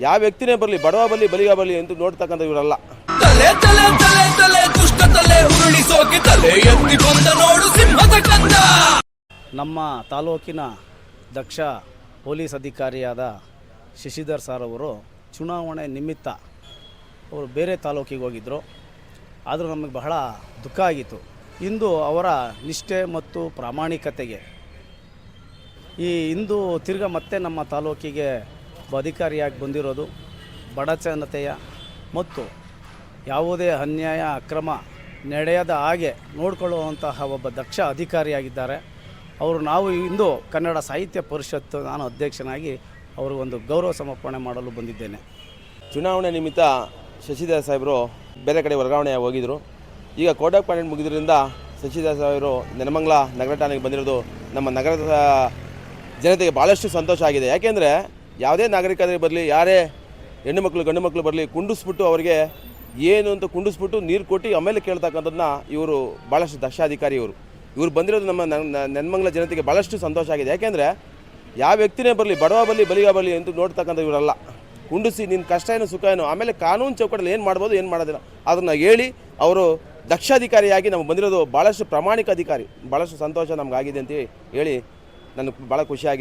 ಯಾವ ವ್ಯಕ್ತಿನೇ ಬರಲಿ, ಬಡವ ಬರಲಿ ಬಲಿಗ ಬರಲಿ ಅಂತ ನೋಡ್ತಕ್ಕಂಥ ಇವರಲ್ಲ. ತಲೆ ತಲೆ ತಲೆ ತಲೆ ದುಷ್ಟ ತಲೆ ಉರುಳಿಸೋಕೆ ತಲೆ ಎತ್ತಿ ಬಂದ ನೋಡು ಸಿಂಹದ ಕಂದ. ನಮ್ಮ ತಾಲೂಕಿನ ದಕ್ಷ ಪೊಲೀಸ್ ಅಧಿಕಾರಿಯಾದ ಶಶಿಧರ್ ಸರ್ ಅವರು ಚುನಾವಣೆ ನಿಮಿತ್ತ ಅವರು ಬೇರೆ ತಾಲೂಕಿಗೆ ಹೋಗಿದ್ದರು. ಆದರೂ ನಮಗೆ ಬಹಳ ದುಃಖ ಆಗಿತ್ತು. ಇಂದು ಅವರ ನಿಷ್ಠೆ ಮತ್ತು ಪ್ರಾಮಾಣಿಕತೆಗೆ ಇಂದು ತಿರ್ಗ ಮತ್ತೆ ನಮ್ಮ ತಾಲೂಕಿಗೆ ಅಧಿಕಾರಿಯಾಗಿ ಬಂದಿರೋದು ಬಡ ಜನತೆಯ ಮತ್ತು ಯಾವುದೇ ಅನ್ಯಾಯ ಅಕ್ರಮ ನಡೆಯದ ಹಾಗೆ ನೋಡಿಕೊಳ್ಳುವಂತಹ ಒಬ್ಬ ದಕ್ಷ ಅಧಿಕಾರಿಯಾಗಿದ್ದಾರೆ ಅವರು. ನಾವು ಇಂದು ಕನ್ನಡ ಸಾಹಿತ್ಯ ಪರಿಷತ್ತು ನಾನು ಅಧ್ಯಕ್ಷನಾಗಿ ಅವರು ಒಂದು ಗೌರವ ಸಮರ್ಪಣೆ ಮಾಡಲು ಬಂದಿದ್ದೇನೆ. ಚುನಾವಣೆ ನಿಮಿತ್ತ ಶಶಿಧರ್ ಸಾಹೇಬರು ಬೇರೆ ಕಡೆ ವರ್ಗಾವಣೆ ಹೋಗಿದ್ದರು. ಈಗ ಕೋಡ್ ಆಫ್ ಕಾಂಡಕ್ಟ್ ಮುಗಿದ್ರಿಂದ ಶಶಿಧರ್ ಸಾಹೇಬರು ನೆಲಮಂಗಲ ನಗರ ಠಾಣೆಗೆ ಬಂದಿರೋದು ನಮ್ಮ ನಗರದ ಜನತೆಗೆ ಭಾಳಷ್ಟು ಸಂತೋಷ ಆಗಿದೆ. ಯಾಕೆಂದರೆ ಯಾವುದೇ ನಾಗರಿಕರಿಗೆ ಬರಲಿ, ಯಾರೇ ಹೆಣ್ಣು ಮಕ್ಕಳು ಗಂಡು ಮಕ್ಕಳು ಬರಲಿ, ಕುಂಡಿಸ್ಬಿಟ್ಟು ಅವರಿಗೆ ಏನು ಅಂತ ಕುಂಡಿಸ್ಬಿಟ್ಟು ನೀರು ಕೊಟ್ಟು ಆಮೇಲೆ ಕೇಳ್ತಕ್ಕಂಥದ್ದನ್ನ ಇವರು ಭಾಳಷ್ಟು ದಕ್ಷ ಅಧಿಕಾರಿ. ಇವರು ಬಂದಿರೋದು ನಮ್ಮ ನೆಲಮಂಗಲ ಜನತೆಗೆ ಭಾಳಷ್ಟು ಸಂತೋಷ ಆಗಿದೆ. ಯಾಕೆಂದರೆ ಯಾವ ವ್ಯಕ್ತಿನೇ ಬರಲಿ, ಬಡವ ಬರಲಿ ಬಲಿಗ ಬರಲಿ ಅಂತ ನೋಡ್ತಕ್ಕಂಥ ಇವರಲ್ಲ. ಕುಂಡಿಸಿ ನಿನ್ನ ಕಷ್ಟ ಏನು ಸುಖ ಏನು ಆಮೇಲೆ ಕಾನೂನು ಚೌಕಟ್ಟಲ್ಲಿ ಏನು ಮಾಡ್ಬೋದು ಏನು ಮಾಡೋದಿಲ್ಲ ಅದನ್ನು ಹೇಳಿ ಅವರು ದಕ್ಷಾಧಿಕಾರಿಯಾಗಿ ನಮಗೆ ಬಂದಿರೋದು ಭಾಳಷ್ಟು ಪ್ರಾಮಾಣಿಕ ಅಧಿಕಾರಿ. ಭಾಳಷ್ಟು ಸಂತೋಷ ನಮಗಾಗಿದೆ ಅಂತ ಹೇಳಿ ನನಗೆ ಭಾಳ ಖುಷಿಯಾಗಿದೆ.